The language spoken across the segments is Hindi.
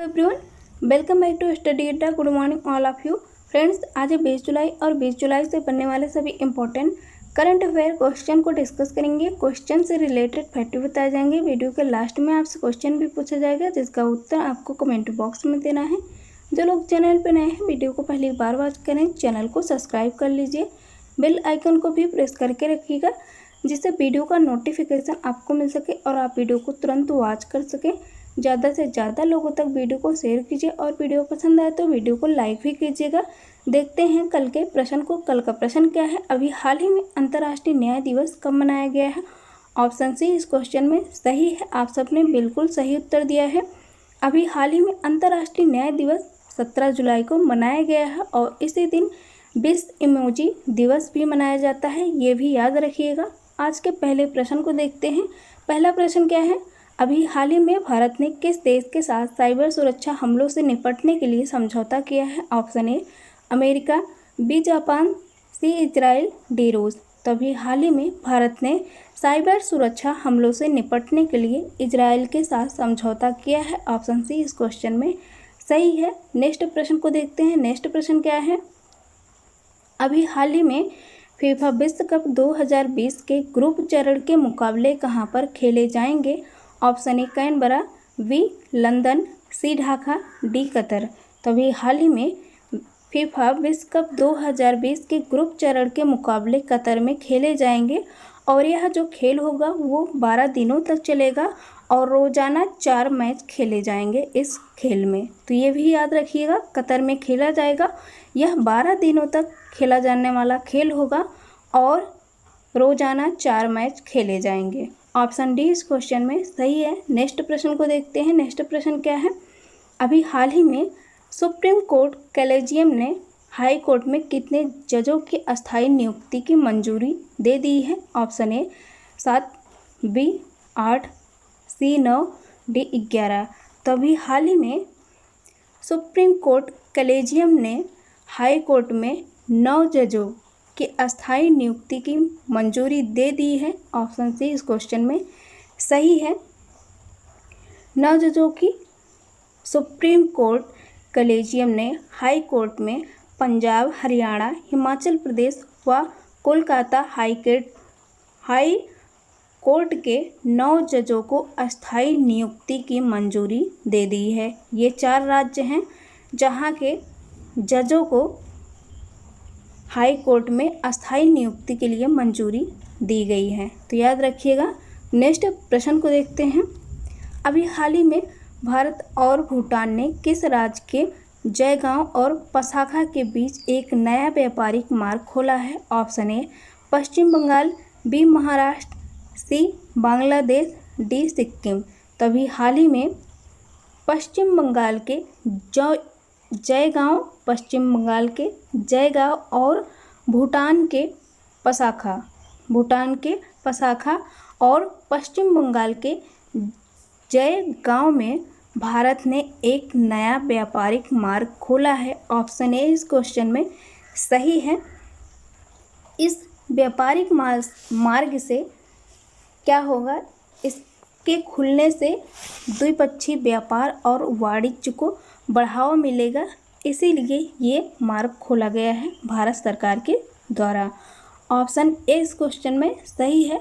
Everyone, welcome back to study Adda. Good morning all of you friends. आज है 20 जुलाई और 20 जुलाई से बनने वाले सभी इंपॉर्टेंट करंट अफेयर क्वेश्चन को डिस्कस करेंगे। क्वेश्चन से रिलेटेड फैक्ट बताए जाएंगे। वीडियो के लास्ट में आपसे क्वेश्चन भी पूछा जाएगा जिसका उत्तर आपको कमेंट बॉक्स में देना है। जो लोग चैनल पर नए हैं, वीडियो को पहली बार वॉच करें, चैनल को सब्सक्राइब कर लीजिए, बेल आइकन को भी प्रेस करके रखिएगा जिससे वीडियो का नोटिफिकेशन आपको मिल सके और आप वीडियो को तुरंत वॉच कर सकें। ज़्यादा से ज़्यादा लोगों तक वीडियो को शेयर कीजिए और वीडियो पसंद आए तो वीडियो को लाइक भी कीजिएगा। देखते हैं कल के प्रश्न को। कल का प्रश्न क्या है? अभी हाल ही में अंतर्राष्ट्रीय न्याय दिवस कब मनाया गया है? ऑप्शन सी इस क्वेश्चन में सही है। आप सबने बिल्कुल सही उत्तर दिया है। अभी हाल ही में अंतर्राष्ट्रीय न्याय दिवस 17 जुलाई को मनाया गया है और इसी दिन विश्व इमोजी दिवस भी मनाया जाता है, ये भी याद रखिएगा। आज के पहले प्रश्न को देखते हैं। पहला प्रश्न क्या है? अभी हाल ही में भारत ने किस देश के साथ साइबर सुरक्षा हमलों से निपटने के लिए समझौता किया है? Option A America, B Japan, C Israel, D रूस। तो अभी हाल ही में भारत ने साइबर सुरक्षा हमलों से निपटने के लिए इजराइल के साथ समझौता किया है। ऑप्शन सी इस क्वेश्चन में सही है। नेक्स्ट प्रश्न को देखते हैं। नेक्स्ट प्रश्न क्या है? अभी हाल ही में फीफा विश्व कप 2020 के ग्रुप चरण के मुकाबले कहाँ पर खेले जाएंगे? Option A Canberra, B London, C Dhaka, D Qatar. तो अभी हाल ही में फीफा विश्व कप 2020 के ग्रुप चरण के मुकाबले कतर में खेले जाएंगे और यह जो खेल होगा वो 12 दिनों तक चलेगा और रोज़ाना 4 मैच खेले जाएंगे इस खेल में। तो ये भी याद रखिएगा, कतर में खेला जाएगा। यह 12 दिनों तक खेला जाने वाला खेल होगा और रोज़ाना 4 मैच खेले जाएंगे। ऑप्शन डी इस क्वेश्चन में सही है। नेक्स्ट प्रश्न को देखते हैं। नेक्स्ट प्रश्न क्या है? अभी हाल ही में सुप्रीम कोर्ट कॉलेजियम ने हाई कोर्ट में कितने जजों की अस्थायी नियुक्ति की मंजूरी दे दी है? Option A 7, B 8, C 9, D 11। तो अभी हाल ही में सुप्रीम कोर्ट कॉलेजियम ने हाई कोर्ट में 9 जजों की अस्थायी नियुक्ति की मंजूरी दे दी है। ऑप्शन सी इस क्वेश्चन में सही है। 9 जजों की सुप्रीम कोर्ट कॉलेजियम ने हाई कोर्ट में पंजाब, हरियाणा, हिमाचल प्रदेश व कोलकाता हाई कोर्ट के 9 जजों को अस्थायी नियुक्ति की मंजूरी दे दी है। ये 4 राज्य हैं जहाँ के जजों को हाई कोर्ट में अस्थायी नियुक्ति के लिए मंजूरी दी गई है, तो याद रखिएगा। नेक्स्ट प्रश्न को देखते हैं। अभी हाल ही में भारत और भूटान ने किस राज्य के जयगांव और पसाखा के बीच एक नया व्यापारिक मार्ग खोला है? Option A Paschim Bangal, B Maharashtra, C Bangladesh, D Sikkim. तो अभी हाल ही में पश्चिम बंगाल के जयगांव, पश्चिम बंगाल के जयगांव और भूटान के पसाखा और पश्चिम बंगाल के जयगांव में भारत ने एक नया व्यापारिक मार्ग खोला है। ऑप्शन ए इस क्वेश्चन में सही है। इस व्यापारिक मार्ग से क्या होगा? इसके खुलने से द्विपक्षीय व्यापार और वाणिज्य को बढ़ावा मिलेगा, इसीलिए ये मार्ग खोला गया है भारत सरकार के द्वारा। ऑप्शन ए इस क्वेश्चन में सही है।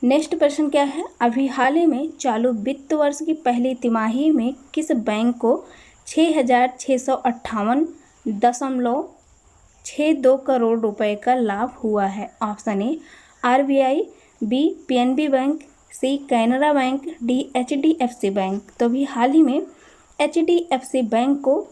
नेक्स्ट प्रश्न क्या है? अभी हाल ही में चालू वित्त वर्ष की पहली तिमाही में किस बैंक को 6,658.62 करोड़ रुपए का लाभ हुआ है? Option A RBI, B PNB bank, C Canara bank, D HDFC bank. तो अभी हाल ही में HDFC बैंक को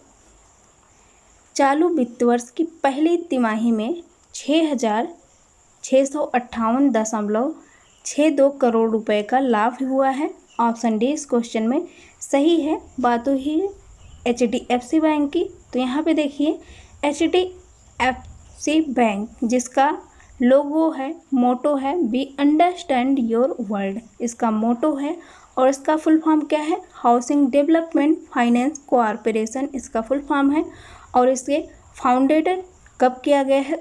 चालू वित्त वर्ष की पहली तिमाही में 6,658.62 करोड़ रुपए का लाभ हुआ है। ऑप्शन डी इस क्वेश्चन में सही है। बात हुई HDFC बैंक की, तो यहाँ पे देखिए HDFC बैंक जिसका लोगो है, मोटो है, वी अंडरस्टैंड योर वर्ल्ड, इसका मोटो है और इसका फुल फॉर्म क्या है? हाउसिंग डेवलपमेंट फाइनेंस कॉरपोरेशन इसका फुल फॉर्म है। और इसके फाउंडेटर कब किया गया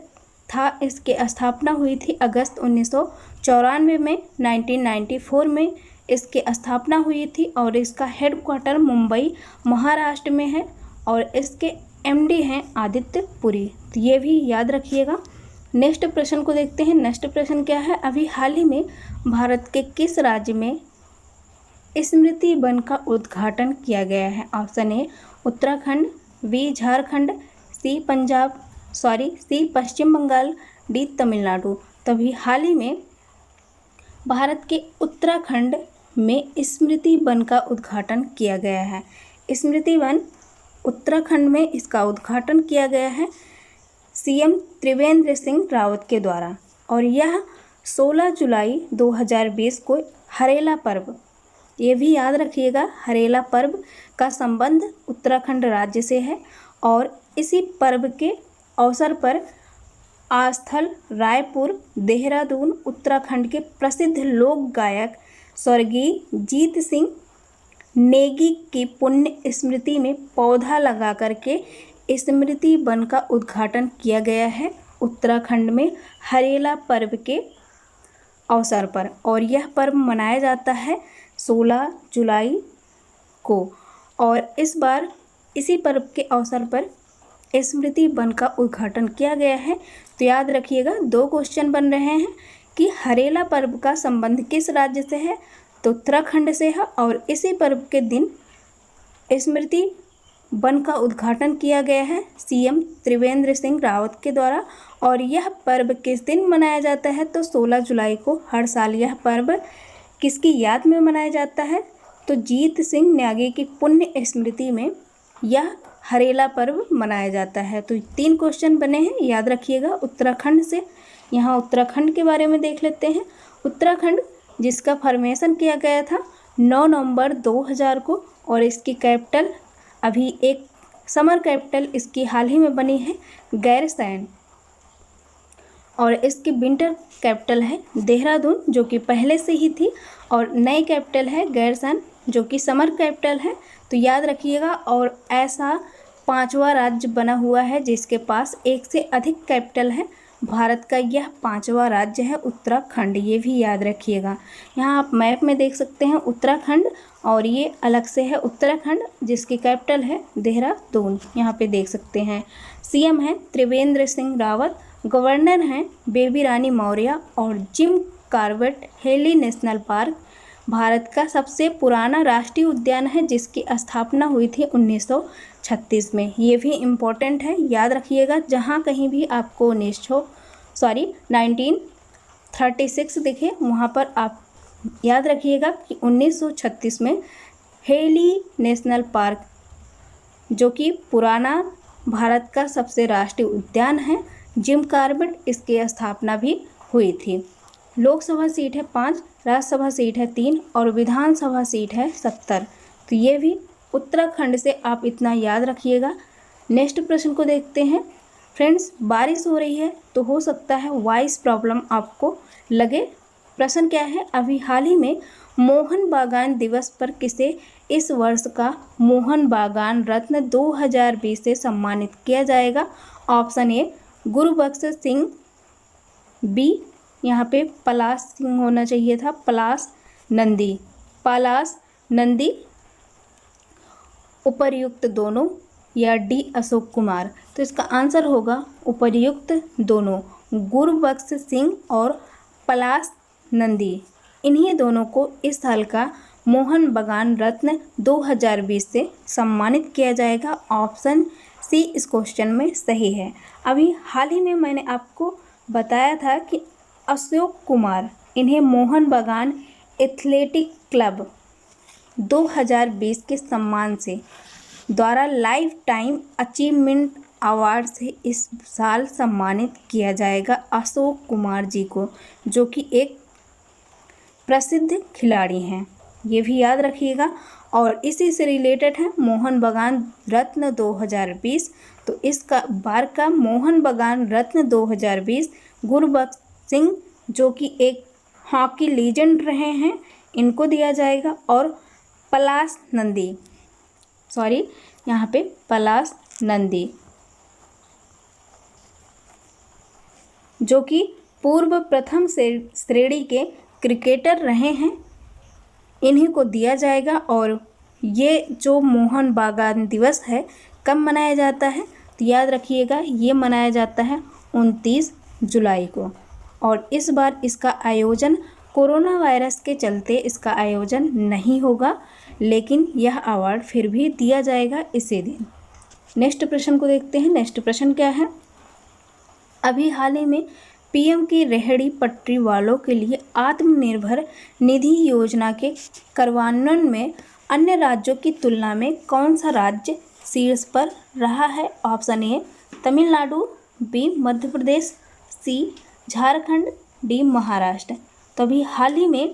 था? इसकी स्थापना हुई थी अगस्त 1994 में। 1994 में इसकी स्थापना हुई थी और इसका हेडक्वार्टर मुंबई महाराष्ट्र में है और इसके एमडी हैं आदित्य पुरी। तो ये भी याद रखिएगा। नेक्स्ट प्रश्न को देखते हैं। नेक्स्ट प्रश्न क्या है, अभी हाल ही में भारत के किस राज्य में स्मृति वन का उद्घाटन किया गया है? Option A Uttarakhand, B Jharkhand, C Paschim Bangal, D Tamil Nadu. तभी हाल ही में भारत के उत्तराखंड में स्मृति वन का उद्घाटन किया गया है। स्मृति वन उत्तराखंड में इसका उद्घाटन किया गया है सीएम त्रिवेंद्र सिंह रावत के द्वारा और यह 16 जुलाई 2020 को हरेला पर्व, ये भी याद रखिएगा, हरेला पर्व का संबंध उत्तराखंड राज्य से है और इसी पर्व के अवसर पर आस्थल रायपुर देहरादून उत्तराखंड के प्रसिद्ध लोक गायक स्वर्गीय जीत सिंह नेगी की पुण्य स्मृति में पौधा लगा करके स्मृति वन का उद्घाटन किया गया है उत्तराखंड में हरेला पर्व के अवसर पर और यह पर्व मनाया जाता है 16 जुलाई को और इस बार इसी पर्व के अवसर पर स्मृति वन का उद्घाटन किया गया है। तो याद रखिएगा, 2 क्वेश्चन बन रहे हैं कि हरेला पर्व का संबंध किस राज्य से है, तो उत्तराखंड से है और इसी पर्व के दिन स्मृति वन का उद्घाटन किया गया है सीएम त्रिवेंद्र सिंह रावत के द्वारा और यह पर्व किस दिन मनाया जाता है, तो 16 जुलाई को हर साल यह पर्व किसकी याद में मनाया जाता है, तो जीत सिंह न्यागी की पुण्य स्मृति में यह हरेला पर्व मनाया जाता है। तो 3 क्वेश्चन बने हैं, याद रखिएगा उत्तराखंड से। यहाँ उत्तराखंड के बारे में देख लेते हैं। उत्तराखंड जिसका फॉर्मेशन किया गया था 9 नवंबर 2000 को और इसकी कैपिटल अभी एक समर कैपिटल इसकी हाल ही में बनी है गैरसैंण और इसकी विंटर कैपिटल है देहरादून जो कि पहले से ही थी और नई कैपिटल है गैरसैंण जो कि समर कैपिटल है। तो याद रखिएगा और ऐसा 5वां राज्य बना हुआ है जिसके पास एक से अधिक कैपिटल है। भारत का यह 5वां राज्य है उत्तराखंड, ये भी याद रखिएगा। यहाँ आप मैप में देख सकते हैं उत्तराखंड और ये अलग से है उत्तराखंड जिसकी कैपिटल है देहरादून, यहाँ पे देख सकते हैं। सीएम है त्रिवेंद्र सिंह रावत, गवर्नर हैं बेबी रानी मौर्य और Jim Corbett. Heli national park Bharat का सबसे पुराना राष्ट्रीय उद्यान है जिसकी स्थापना हुई थी 1936 में। ये भी इम्पोर्टेंट है, याद रखिएगा। जहाँ कहीं भी आपको 1936 दिखे वहाँ पर आप याद रखिएगा कि 1936 में हेली नेशनल पार्क जो कि पुराना भारत का सबसे राष्ट्रीय उद्यान है, जिम कॉर्बेट, इसकी स्थापना भी हुई थी। लोकसभा सीट है 5, राज्यसभा सीट है 3 और विधानसभा सीट है 70। तो ये भी उत्तराखंड से आप इतना याद रखिएगा। नेक्स्ट प्रश्न को देखते हैं। फ्रेंड्स, बारिश हो रही है तो हो सकता है वॉइस प्रॉब्लम आपको लगे। प्रश्न क्या है, अभी हाल ही में मोहन बागान दिवस पर किसे इस वर्ष का मोहन बागान रत्न 2020 से सम्मानित किया जाएगा? Option A Gurbaksh Singh, B यहाँ पे पलाश सिंह होना चाहिए था, पलाश नंदी, उपर्युक्त दोनों, या डी अशोक कुमार। तो इसका आंसर होगा उपर्युक्त दोनों, गुरुबख्श सिंह और पलाश नंदी। इन्हीं दोनों को इस साल का मोहन बागान रत्न 2020 से सम्मानित किया जाएगा। ऑप्शन सी इस क्वेश्चन में सही है। अभी हाल ही में मैंने आपको बताया था कि अशोक कुमार इन्हें मोहन बागान एथलेटिक क्लब 2020 के सम्मान से द्वारा लाइफ टाइम अचीवमेंट अवार्ड से इस साल सम्मानित किया जाएगा अशोक कुमार जी को, जो कि एक प्रसिद्ध खिलाड़ी हैं। ये भी याद रखिएगा और इसी से रिलेटेड है मोहन बागान रत्न 2020। तो इसका बार का मोहन बागान रत्न 2020 गुरुबख्श सिंह जो कि एक हॉकी लीजेंड रहे हैं, इनको दिया जाएगा और पलाश नंदी जो कि पूर्व प्रथम श्रेणी के क्रिकेटर रहे हैं, इन्हीं को दिया जाएगा। और ये जो मोहन बागान दिवस है कब मनाया जाता है, तो याद रखिएगा ये मनाया जाता है 29 जुलाई को। और इस बार इसका आयोजन कोरोना वायरस के चलते इसका आयोजन नहीं होगा, लेकिन यह अवार्ड फिर भी दिया जाएगा इसी दिन। नेक्स्ट प्रश्न को देखते हैं। नेक्स्ट प्रश्न क्या है, अभी हाल ही में पीएम की रेहड़ी पटरी वालों के लिए आत्मनिर्भर निधि योजना के कार्यान्वयन में अन्य राज्यों की तुलना में कौन सा राज्य शीर्ष पर रहा है? Option A Tamil Nadu, B Madhya Pradesh, C Jharkhand, D Maharashtra. तो अभी हाल ही में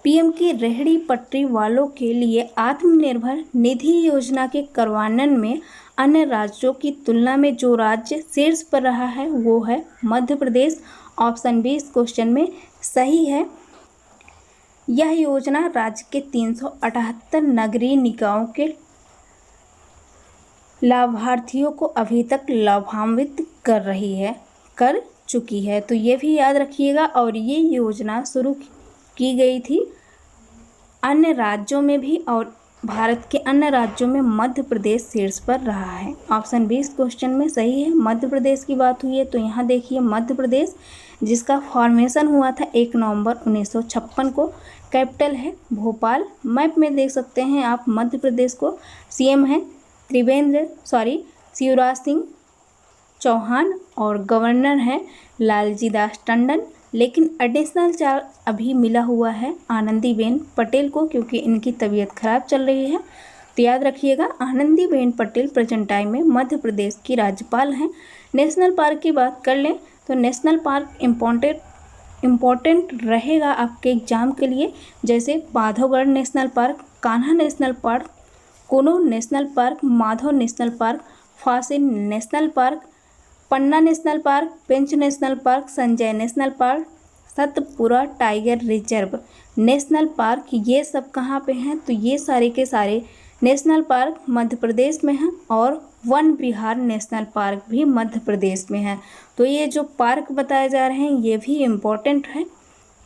पीएम की रेहड़ी पटरी वालों के लिए आत्मनिर्भर निधि योजना के कार्यान्वयन में अन्य राज्यों की तुलना में जो राज्य शीर्ष पर रहा है वो है मध्य प्रदेश। ऑप्शन बी इस क्वेश्चन में सही है। यह योजना राज्य के 378 नगरीय निकायों के लाभार्थियों को अभी तक लाभान्वित कर चुकी है। तो ये भी याद रखिएगा। और ये योजना शुरू की गई थी अन्य राज्यों में भी, और भारत के अन्य राज्यों में मध्य प्रदेश शीर्ष पर रहा है। ऑप्शन बी इस क्वेश्चन में सही है। मध्य प्रदेश की बात हुई है तो यहाँ देखिए मध्य प्रदेश जिसका फॉर्मेशन हुआ था 1 नवंबर 1956 को, कैपिटल है भोपाल। मैप में देख सकते हैं आप मध्य प्रदेश को। सीएम है शिवराज सिंह चौहान और गवर्नर है लालजी दास टंडन। लेकिन एडिशनल चार्ज अभी मिला हुआ है आनंदीबेन पटेल को, क्योंकि इनकी तबीयत खराब चल रही है। तो याद रखिएगा आनंदीबेन पटेल प्रेजेंट टाइम में मध्य प्रदेश की राज्यपाल हैं। नेशनल पार्क की बात कर लें तो नेशनल पार्क इम्पोर्टेंट रहेगा आपके एग्जाम के लिए, जैसे Bandhavgarh national park, Kanha national park, Kuno national park, Madhav national park, fossil national park, Panna national park, Pench national park, Sanjay national park, Satpura tiger reserve national park, ये सब कहाँ पे हैं? तो ये सारे के सारे नेशनल पार्क मध्य प्रदेश में हैं। और वन विहार नेशनल पार्क भी मध्य प्रदेश में है। तो ये जो पार्क बताए जा रहे हैं ये भी इम्पोर्टेंट है,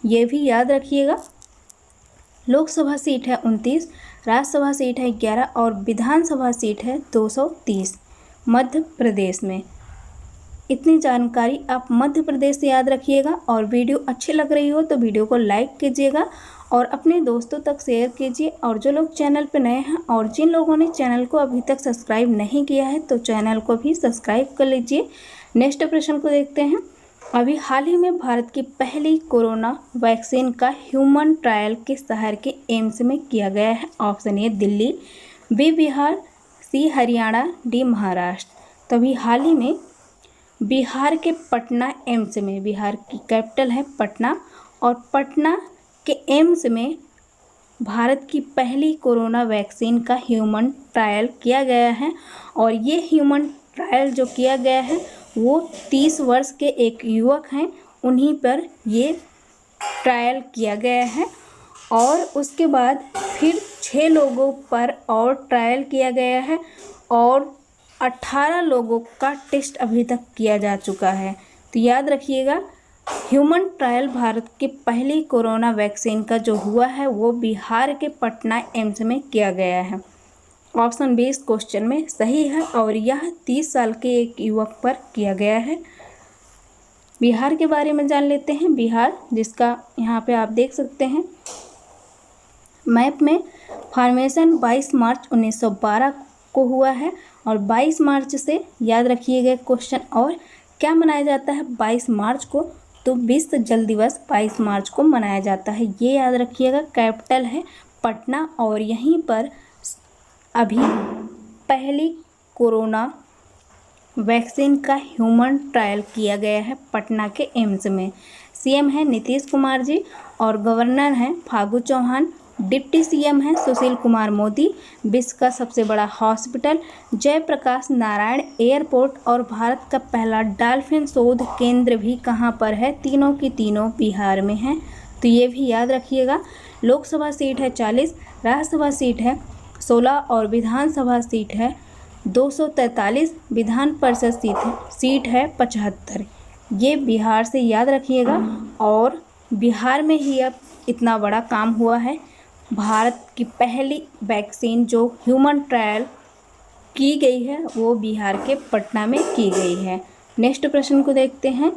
ये भी याद रखिएगा। लोकसभा सीट है 29, राज्यसभा सीट है 11 और विधानसभा सीट है 230 मध्य प्रदेश में। इतनी जानकारी आप मध्य प्रदेश से याद रखिएगा। और वीडियो अच्छी लग रही हो तो वीडियो को लाइक कीजिएगा और अपने दोस्तों तक शेयर कीजिए। और जो लोग चैनल पर नए हैं और जिन लोगों ने चैनल को अभी तक सब्सक्राइब नहीं किया है तो चैनल को भी सब्सक्राइब कर लीजिए। नेक्स्ट प्रश्न को देखते हैं। अभी हाल ही में भारत की पहली कोरोना वैक्सीन का ह्यूमन ट्रायल किस शहर के एम्स में किया गया है? Option A Delhi, B Bihar, C Haryana, D Maharashtra. तो अभी हाल ही में बिहार के पटना एम्स में, बिहार की कैपिटल है पटना, और पटना के एम्स में भारत की पहली कोरोना वैक्सीन का ह्यूमन ट्रायल किया गया है। और ये ह्यूमन ट्रायल जो किया गया है वो 30 वर्ष के एक युवक हैं, उन्हीं पर ये ट्रायल किया गया है। और उसके बाद फिर 6 लोगों पर और ट्रायल किया गया है और 18 लोगों का टेस्ट अभी तक किया जा चुका है। तो याद रखिएगा ह्यूमन ट्रायल भारत के पहली कोरोना वैक्सीन का जो हुआ है वो बिहार के पटना एम्स में किया गया है। ऑप्शन बी इस क्वेश्चन में सही है और यह 30 साल के एक युवक पर किया गया है। बिहार के बारे में जान लेते हैं। बिहार जिसका यहाँ पे आप देख सकते हैं मैप में, फॉर्मेशन 22 मार्च 1912 को हुआ है। और 22 मार्च से याद रखिएगा क्वेश्चन, और क्या मनाया जाता है 22 मार्च को? तो विश्व जल दिवस 22 मार्च को मनाया जाता है, ये याद रखिएगा। कैपिटल है पटना और यहीं पर अभी पहली कोरोना वैक्सीन का ह्यूमन ट्रायल किया गया है पटना के एम्स में। सीएम है नीतीश कुमार जी और गवर्नर हैं फागू चौहान। डिप्टी सीएम है सुशील कुमार मोदी। विश्व का सबसे बड़ा हॉस्पिटल जयप्रकाश नारायण एयरपोर्ट और भारत का पहला डॉल्फिन शोध केंद्र भी कहाँ पर है? तीनों की तीनों बिहार में हैं, तो ये भी याद रखिएगा। लोकसभा सीट है 40, राज्यसभा सीट है 16 और विधानसभा सीट है 243, विधान परिषद सीट है 75। ये बिहार से याद रखिएगा। और बिहार में ही अब इतना बड़ा काम हुआ है। भारत की पहली वैक्सीन जो ह्यूमन ट्रायल की गई है वो बिहार के पटना में की गई है। नेक्स्ट प्रश्न को देखते हैं।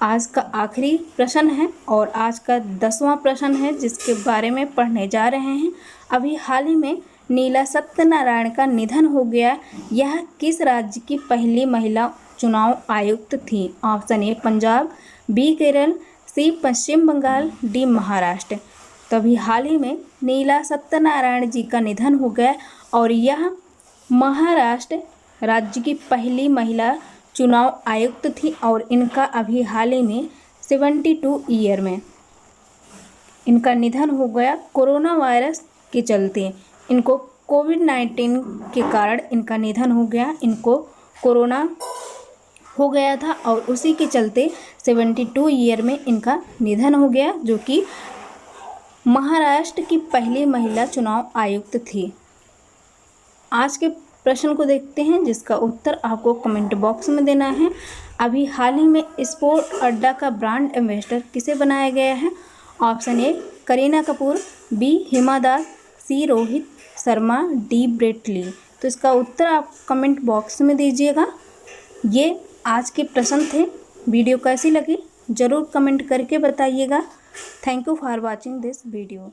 आज का आखिरी प्रश्न है और आज का 10वां प्रश्न है जिसके बारे में पढ़ने जा रहे हैं। अभी हाल ही में नीला सत्यनारायण का निधन हो गया। यह किस राज्य की पहली महिला चुनाव आयुक्त थी? Option A Punjab, B Kerala, C Paschim Bangal, D Maharashtra. तो अभी हाल ही में नीला सत्यनारायण जी का निधन हो गया और यह महाराष्ट्र राज्य की पहली महिला चुनाव आयुक्त थी और इनका अभी हाल ही में 72 ईयर में इनका निधन हो गया। कोरोना वायरस के चलते इनको कोविड-19 के कारण इनका निधन हो गया। इनको कोरोना हो गया था और उसी के चलते 72 ईयर में इनका निधन हो गया, जो कि महाराष्ट्र की पहली महिला चुनाव आयुक्त थी। आज के प्रश्न को देखते हैं जिसका उत्तर आपको कमेंट बॉक्स में देना है। अभी हाल ही में स्पोर्ट अड्डा का ब्रांड एम्बेसडर किसे बनाया गया है? Option A Kareena Kapoor, B Hima Das, C Rohit Sharma, D Brett Lee. तो इसका उत्तर आप कमेंट बॉक्स में दीजिएगा। ये आज के प्रश्न थे। वीडियो कैसी लगी ज़रूर कमेंट करके बताइएगा। Thank you for watching this video.